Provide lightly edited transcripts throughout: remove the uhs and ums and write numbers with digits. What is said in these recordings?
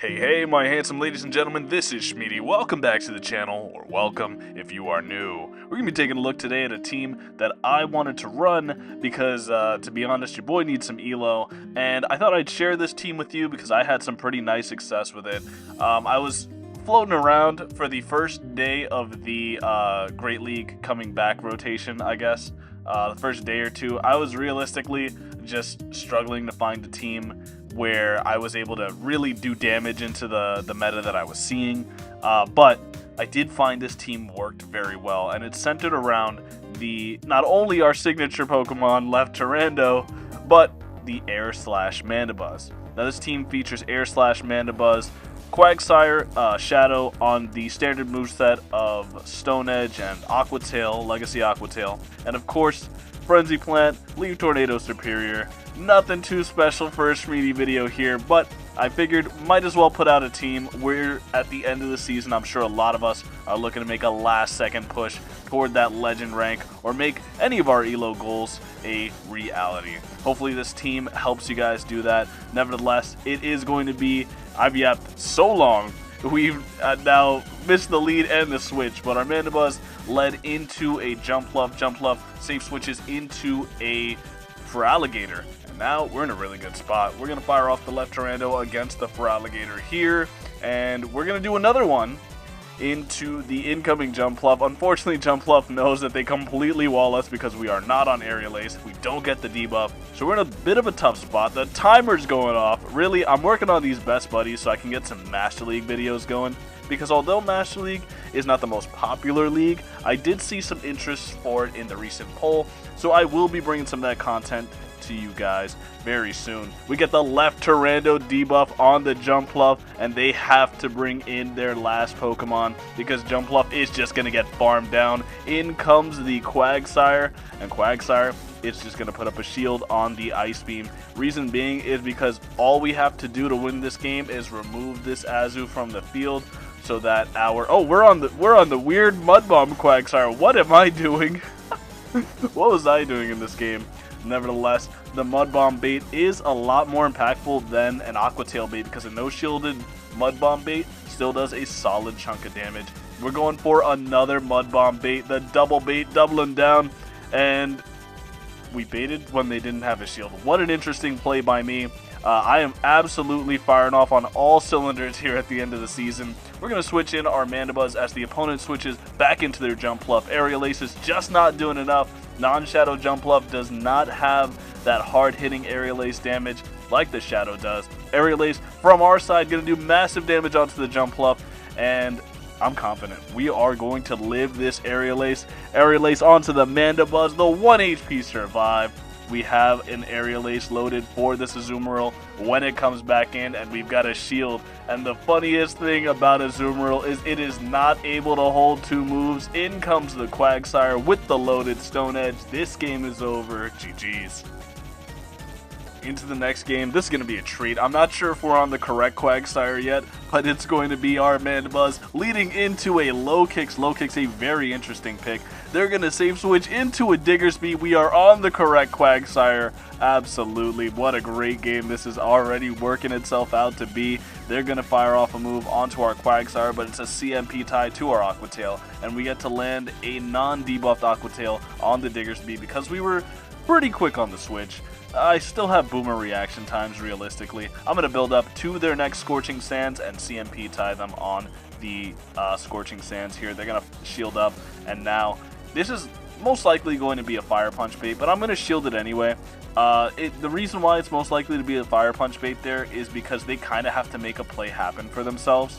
Hey, my handsome ladies and gentlemen, this is Shmeaty. Welcome back to the channel, or welcome if you are new. We're going to be taking a look today at a team that I wanted to run because, to be honest, your boy needs some elo, and I thought I'd share this team with you because I had some pretty nice success with it. I was floating around for the first day of the Great League coming back rotation, I guess. The first day or two, I was realistically just struggling to find a team where I was able to really do damage into the meta that I was seeing, but I did find this team worked very well, and it's centered around not only our signature Pokemon, Leftorando, but the Air/MANDIBUZZ. Now this team features Air/MANDIBUZZ, Quagsire, Shadow on the standard moveset of Stone Edge and Aqua Tail, Legacy Aqua Tail, and of course Frenzy Plant, Leaf Tornado Superior. Nothing too special for a Shmeaty video here, but I figured might as well put out a team. We're at the end of the season. I'm sure a lot of us are looking to make a last-second push toward that legend rank or make any of our elo goals a reality. Hopefully this team helps you guys do that. Nevertheless, it is going to be, I've yapped so long, we've now missed the lead and the switch, but our MANDIBUZZ led into a Jumpluff safe switches into a Feraligatr. Now we're in a really good spot. We're going to fire off the Leftorando against the Feraligatr here, and we're going to do another one into the incoming Jumpluff. Unfortunately, Jumpluff knows that they completely wall us because we are not on Aerial Ace. We don't get the debuff, so we're in a bit of a tough spot. The timer's going off. Really, I'm working on these best buddies so I can get some Master League videos going, because although Master League is not the most popular league, I did see some interest for it in the recent poll, so I will be bringing some of that content to you guys very soon. We get the Leftorando debuff on the Jumpluff, and they have to bring in their last Pokemon because Jumpluff is just going to get farmed down. In comes the Quagsire, and Quagsire is just going to put up a shield on the Ice Beam. Reason being is because all we have to do to win this game is remove this Azu from the field so that we're on the weird Mud Bomb Quagsire. What am I doing? What was I doing in this game? Nevertheless, the Mud Bomb bait is a lot more impactful than an Aqua Tail bait because a no-shielded Mud Bomb bait still does a solid chunk of damage. We're going for another Mud Bomb bait, the double bait, doubling down, and we baited when they didn't have a shield. What an interesting play by me. I am absolutely firing off on all cylinders here at the end of the season. We're going to switch in our MANDIBUZZ as the opponent switches back into their Jumpluff. Aerial Ace is just not doing enough. Non-Shadow Jumpluff does not have that hard-hitting Aerial Ace damage like the Shadow does. Aerial Ace from our side going to do massive damage onto the Jumpluff, and I'm confident we are going to live this Aerial Ace. Aerial Ace onto the MANDIBUZZ, the 1 HP survive. We have an Aerial Ace loaded for this Azumarill when it comes back in, and we've got a shield. And the funniest thing about Azumarill is it is not able to hold 2 moves. In comes the Quagsire with the loaded Stone Edge. This game is over. GG's. Into the next game. This is going to be a treat. I'm not sure if we're on the correct Quagsire yet, but it's going to be our MANDIBUZZ leading into a Low Kicks. Low Kicks, a very interesting pick. They're going to save switch into a Diggersby. We are on the correct Quagsire. Absolutely. What a great game this is already working itself out to be. They're going to fire off a move onto our Quagsire, but it's a CMP tie to our Aqua Tail, and we get to land a non-debuffed Aqua Tail on the Diggersby because we were pretty quick on the switch. I still have boomer reaction times realistically. I'm going to build up to their next Scorching Sands and CMP tie them on the Scorching Sands here. They're going to shield up, and now this is most likely going to be a Fire Punch bait, but I'm going to shield it anyway. The reason why it's most likely to be a Fire Punch bait there is because they kind of have to make a play happen for themselves.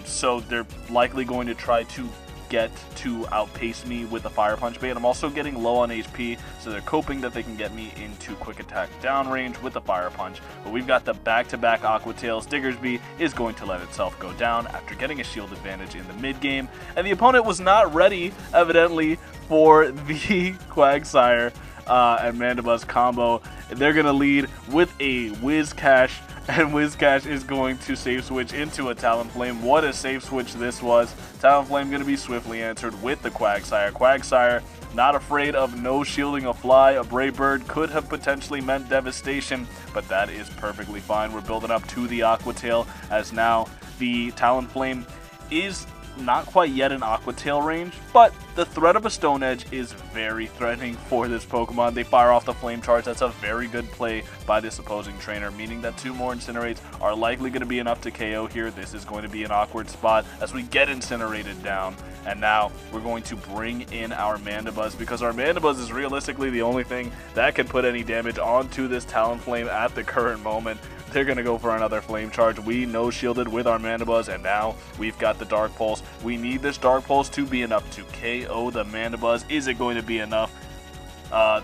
So they're likely going to try to get to outpace me with the Fire Punch bait. I'm also getting low on HP, so they're coping that they can get me into quick attack downrange with the Fire Punch. But we've got the back-to-back Aqua Tails. Diggersby is going to let itself go down after getting a shield advantage in the mid game, and the opponent was not ready, evidently, for the Quagsire and MANDIBUZZ combo. They're going to lead with a Whiscash, and Whiscash is going to safe switch into a Talonflame. What a safe switch this was. Talonflame going to be swiftly answered with the Quagsire. Quagsire not afraid of no shielding a fly. A Brave Bird could have potentially meant devastation, but that is perfectly fine. We're building up to the Aqua Tail, as now the Talonflame is not quite yet in Aqua Tail range, but the threat of a Stone Edge is very threatening for this Pokemon. They fire off the Flame Charge. That's a very good play by this opposing trainer, meaning that 2 more Incinerates are likely going to be enough to KO here. This is going to be an awkward spot as we get Incinerated down. And now we're going to bring in our Mandibuzz, because our Mandibuzz is realistically the only thing that can put any damage onto this Talonflame at the current moment. They're going to go for another Flame Charge. We no-shielded with our Mandibuzz, and now we've got the Dark Pulse. We need this Dark Pulse to be enough to KO the Mandibuzz. Is it going to be enough? The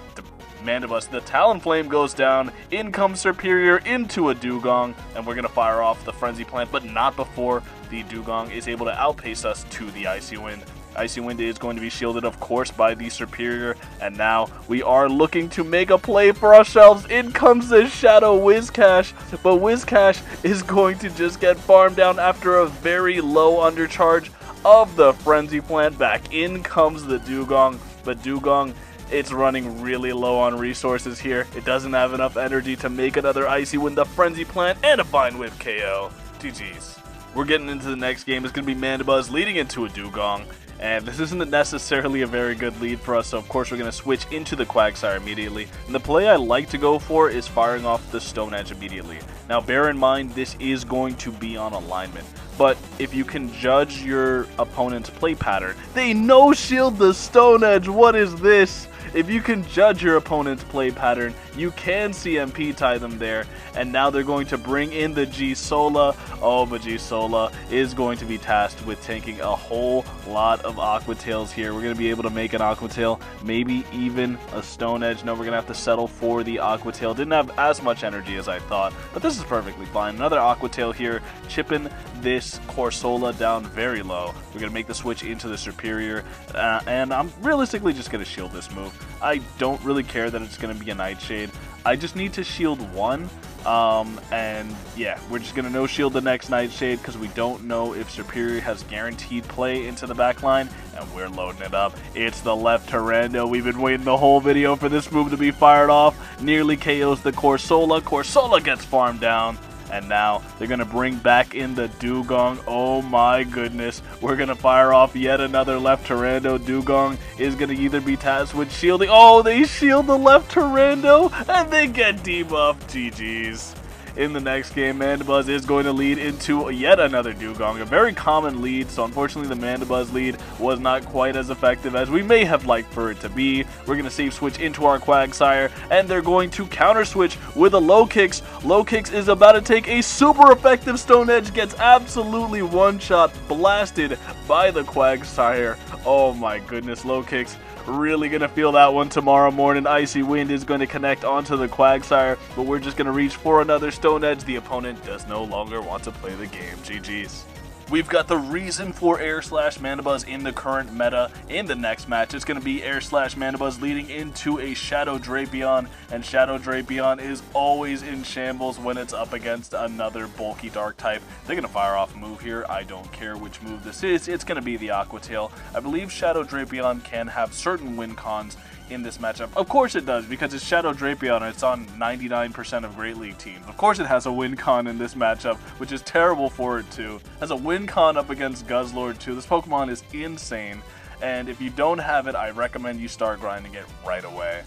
Talonflame goes down. In comes Superior into a Dugong, and we're going to fire off the Frenzy Plant, but not before the Dugong is able to outpace us to the Icy Wind. Icy Wind is going to be shielded, of course, by the Superior, and now we are looking to make a play for ourselves. In comes the Shadow Whiscash, but Whiscash is going to just get farmed down after a very low undercharge of the Frenzy Plant. Back in comes the Dugong, but Dugong, it's running really low on resources here. It doesn't have enough energy to make another Icy Wind, the Frenzy Plant, and a Vine Whip KO. GG's. We're getting into the next game. It's going to be Mandibuzz leading into a Dugong. And this isn't necessarily a very good lead for us, so of course we're going to switch into the Quagsire immediately. And the play I like to go for is firing off the Stone Edge immediately. Now bear in mind, this is going to be on alignment, but if you can judge your opponent's play pattern, they no-shield the Stone Edge. What is this? If you can judge your opponent's play pattern, you can CMP tie them there. And now they're going to bring in the G-Sola. Oh, but G-Sola is going to be tasked with tanking a whole lot of Aqua Tails here. We're going to be able to make an Aqua Tail, maybe even a Stone Edge. No, we're going to have to settle for the Aqua Tail. Didn't have as much energy as I thought, but this is perfectly fine. Another Aqua Tail here, chipping this Corsola down very low. We're going to make the switch into the Superior, and I'm realistically just going to shield this move. I don't really care that it's going to be a Nightshade. I just need to shield one, and yeah, we're just going to no-shield the next Nightshade because we don't know if Superior has guaranteed play into the back line, and we're loading it up. It's the left Tyrando. We've been waiting the whole video for this move to be fired off. Nearly KOs the Corsola. Corsola gets farmed down. And now they're going to bring back in the Dugong. Oh my goodness. We're going to fire off yet another left Tyrando. Dugong is going to either be tasked with shielding. Oh, they shield the left Tyrando and they get debuffed. GG's. In the next game, Mandibuzz is going to lead into yet another Dugong. A very common lead, so unfortunately the Mandibuzz lead was not quite as effective as we may have liked for it to be. We're going to save switch into our Quagsire, and they're going to counter switch with a Low Kicks. Low Kicks is about to take a super effective Stone Edge, gets absolutely one-shot blasted by the Quagsire. Oh my goodness, Low Kicks. Really going to feel that one tomorrow morning. Icy Wind is going to connect onto the Quagsire, but we're just going to reach for another Stone Edge. The opponent does no longer want to play the game. GG's. We've got the reason for Air Slash Mandibuzz in the current meta. In the next match, it's going to be Air Slash Mandibuzz leading into a Shadow Drapion, and Shadow Drapion is always in shambles when it's up against another bulky Dark type. They're going to fire off a move here. I don't care which move this is. It's going to be the Aqua Tail. I believe Shadow Drapion can have certain win cons in this matchup. Of course it does, because it's Shadow Drapion and it's on 99% of Great League teams. Of course it has a win con in this matchup, which is terrible for it too. It has a win con up against Guzzlord too. This Pokemon is insane, and if you don't have it, I recommend you start grinding it right away.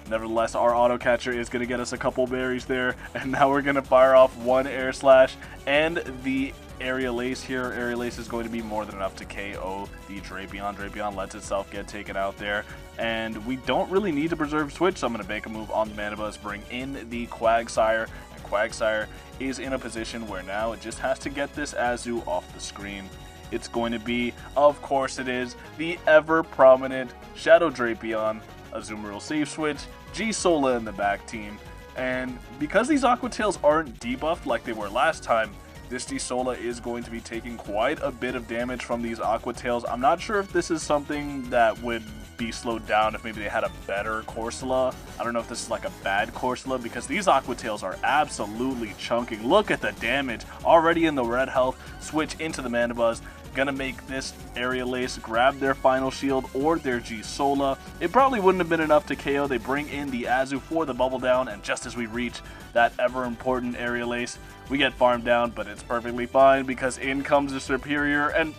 Nevertheless, our Auto Catcher is going to get us a couple berries there, and now we're going to fire off one Air Slash and the Aerial Ace here. Aerial Ace is going to be more than enough to KO the Drapion. Drapion lets itself get taken out there, and we don't really need to preserve switch, so I'm going to make a move on the Mandibuzz, bring in the Quagsire, and Quagsire is in a position where now it just has to get this Azu off the screen. It's going to be, of course it is, the ever-prominent Shadow Drapion. Azumarill save switch, G-Sola in the back team, and because these Aqua Tails aren't debuffed like they were last time, this G-Sola is going to be taking quite a bit of damage from these Aqua Tails. I'm not sure if this is something that would be slowed down if maybe they had a better Corsola. I don't know if this is like a bad Corsola, because these Aqua Tails are absolutely chunking. Look at the damage already in the red health. Switch into the Mandibuzz. gonna make this Aerial Ace grab their final shield or their G-Sola. It probably wouldn't have been enough to KO. They bring in the Azu for the bubble down, and just as we reach that ever important Aerial Ace, we get farmed down, but it's perfectly fine because in comes the Superior. And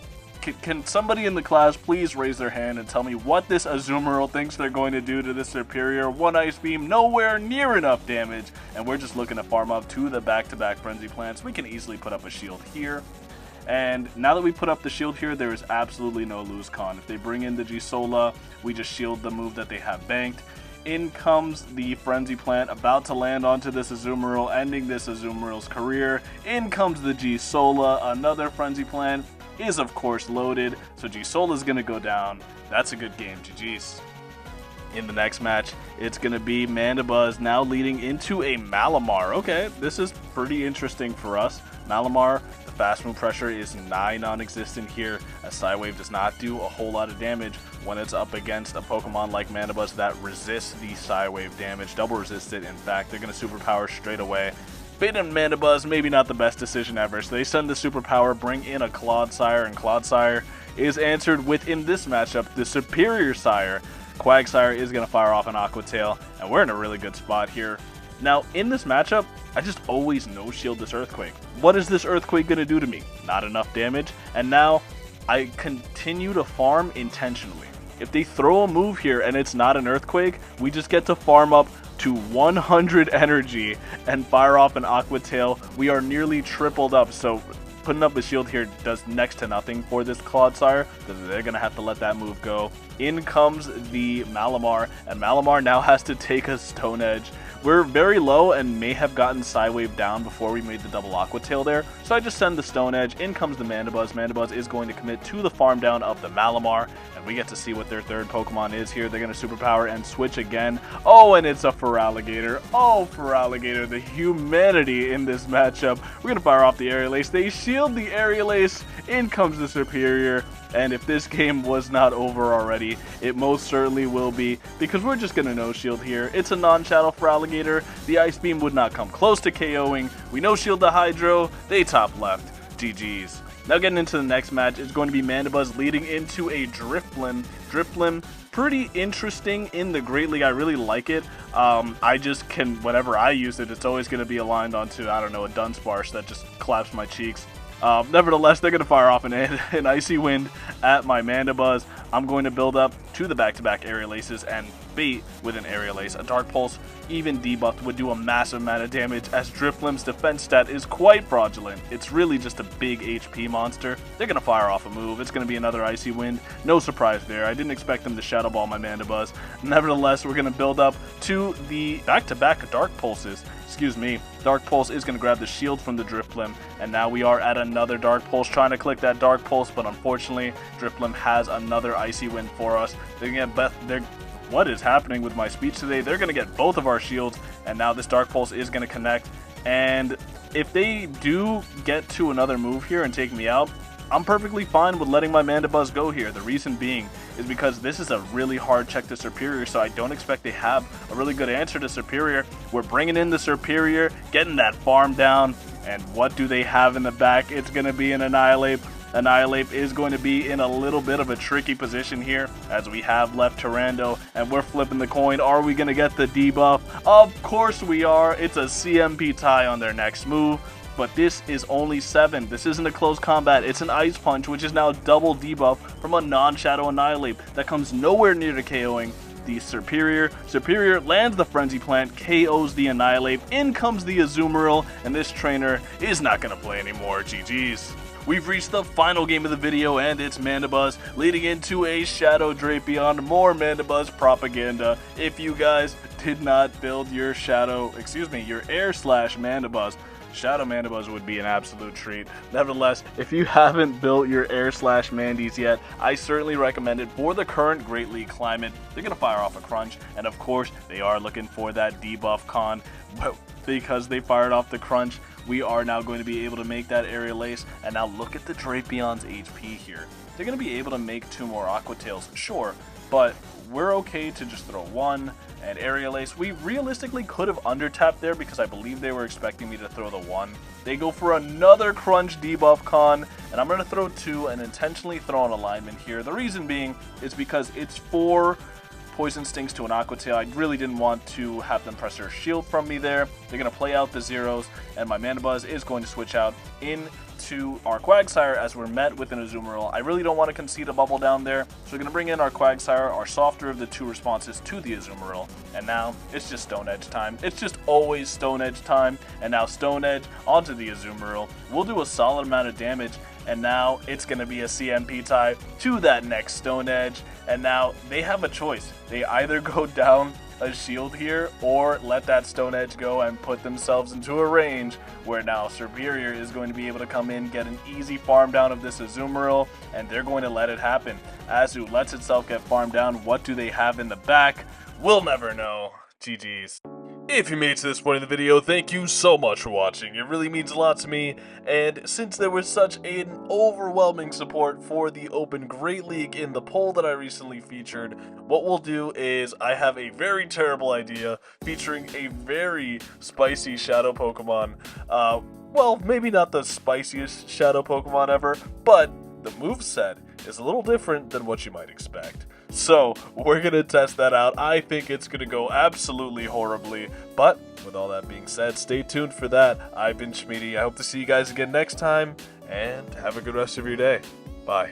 can somebody in the class please raise their hand and tell me what this Azumarill thinks they're going to do to this Superior? One Ice Beam, nowhere near enough damage, and we're just looking to farm up to the back-to-back Frenzy Plants. We can easily put up a shield here. And now that we put up the shield here, there is absolutely no lose con. If they bring in the G-Sola, we just shield the move that they have banked. In comes the Frenzy Plant, about to land onto this Azumarill, ending this Azumarill's career. In comes the G-Sola, another Frenzy Plant is of course loaded, so G-Sola is going to go down. That's a good game, GG's. In the next match, it's going to be MANDIBUZZ now leading into a Malamar. Okay, this is pretty interesting for us. Malamar, the fast move pressure is nigh non-existent here, as Psywave does not do a whole lot of damage when it's up against a Pokemon like MANDIBUZZ that resists the Psywave damage, double resisted. In fact, they're going to superpower straight away. Bait and MANDIBUZZ, maybe not the best decision ever, so they send the superpower, bring in a Clodsire, and Clodsire is answered with, in this matchup, the Superior Sire. Quagsire is going to fire off an Aqua Tail, and we're in a really good spot here. Now, in this matchup, I just always no-shield this Earthquake. What is this Earthquake going to do to me? Not enough damage, and now I continue to farm intentionally. If they throw a move here and it's not an Earthquake, we just get to farm up to 100 energy and fire off an Aqua Tail. We are nearly tripled up, so putting up a shield here does next to nothing for this Clodsire, because they're going to have to let that move go. In comes the Malamar, and Malamar now has to take a Stone Edge. We're very low and may have gotten Psywave down before we made the double Aqua Tail there, so I just send the Stone Edge. In comes the MANDIBUZZ. MANDIBUZZ is going to commit to the farm down of the Malamar, and we get to see what their third Pokemon is here. They're going to superpower and switch again. Oh, and it's a Feraligatr. Oh, Feraligatr, the humanity in this matchup. We're going to fire off the Aerial Ace. They shield the Aerial Ace. In comes the Superior. And if this game was not over already, it most certainly will be, because we're just going to no-shield here. It's a non-Shadow Feraligatr. The Ice Beam would not come close to KOing. We no-shield the Hydro. They top left. GG's. Now getting into the next match, it's going to be MANDIBUZZ leading into a Drifblim. Drifblim, pretty interesting in the Great League. I really like it. I just can, whenever I use it, it's always going to be aligned onto, I don't know, a Dunsparce that just claps my cheeks. Nevertheless, they're going to fire off an Icy Wind at my MANDIBUZZ. I'm going to build up to the back-to-back Aerial Aces and bait with an Aerial Ace. A Dark Pulse, even debuffed, would do a massive amount of damage, as Drifblim's defense stat is quite fraudulent. It's really just a big HP monster. They're going to fire off a move. It's going to be another Icy Wind. No surprise there. I didn't expect them to Shadow Ball my MANDIBUZZ. Nevertheless, we're going to build up to the back-to-back Dark Pulses. Excuse me. Dark Pulse is going to grab the shield from the Drifblim, and now we are at another Dark Pulse, trying to click that Dark Pulse, but unfortunately, Drifblim has another Icy Wind for us. What is happening with my speech today? They're going to get both of our shields, and now this Dark Pulse is going to connect, and if they do get to another move here and take me out, I'm perfectly fine with letting my MANDIBUZZ go here. The reason being is because this is a really hard check to Superior, so I don't expect they have a really good answer to Superior. We're bringing in the Superior, getting that farm down, and what do they have in the back? It's going to be an Annihilape. Annihilape is going to be in a little bit of a tricky position here, as we have left Tyrando, and we're flipping the coin. Are we going to get the debuff? Of course we are. It's a CMP tie on their next move. But this is only 7. This isn't a close combat. It's an Ice Punch, which is now double debuff from a non-Shadow Annihilape that comes nowhere near to KOing the Superior. Superior lands the Frenzy Plant, KOs the Annihilape. In comes the Azumarill, and this trainer is not going to play anymore. GG's. We've reached the final game of the video, and it's MANDIBUZZ leading into a Shadow Drapion. More MANDIBUZZ propaganda. If you guys did not build your Air slash MANDIBUZZ, Shadow MANDIBUZZ would be an absolute treat. Nevertheless, if you haven't built your Air slash Mandies yet, I certainly recommend it for the current Great League climate. They're going to fire off a Crunch, and of course, they are looking for that debuff con. But because they fired off the Crunch, we are now going to be able to make that Aerial Ace. And now look at the Drapion's HP here. They're going to be able to make 2 more Aqua Tails, sure, but we're okay to just throw 1 and Aerial Ace. We realistically could have undertapped there because I believe they were expecting me to throw the 1. They go for another Crunch debuff con, and I'm going to throw 2 and intentionally throw an alignment here. The reason being is because it's 4 Poison Stings to an Aqua Tail. I really didn't want to have them press their shield from me there. They're going to play out the zeros, and my Mandibuzz is going to switch out into our Quagsire as we're met with an Azumarill. I really don't want to concede a bubble down there, so we're going to bring in our Quagsire, our softer of the 2 responses to the Azumarill. And now it's just Stone Edge time. It's just always Stone Edge time, and now Stone Edge onto the Azumarill. We'll do a solid amount of damage, and now it's going to be a CMP tie to that next Stone Edge. And now they have a choice. They either go down a shield here or let that Stone Edge go and put themselves into a range where now Superior is going to be able to come in, get an easy farm down of this Azumarill, and they're going to let it happen. Azu lets itself get farmed down. What do they have in the back? We'll never know. GG's. If you made it to this point in the video, thank you so much for watching. It really means a lot to me, and since there was such an overwhelming support for the Open Great League in the poll that I recently featured, what we'll do is I have a very terrible idea featuring a very spicy Shadow Pokemon. Well, maybe not the spiciest Shadow Pokemon ever, but the moveset is a little different than what you might expect. So, we're going to test that out. I think it's going to go absolutely horribly. But, with all that being said, stay tuned for that. I've been Shmeaty. I hope to see you guys again next time. And have a good rest of your day. Bye.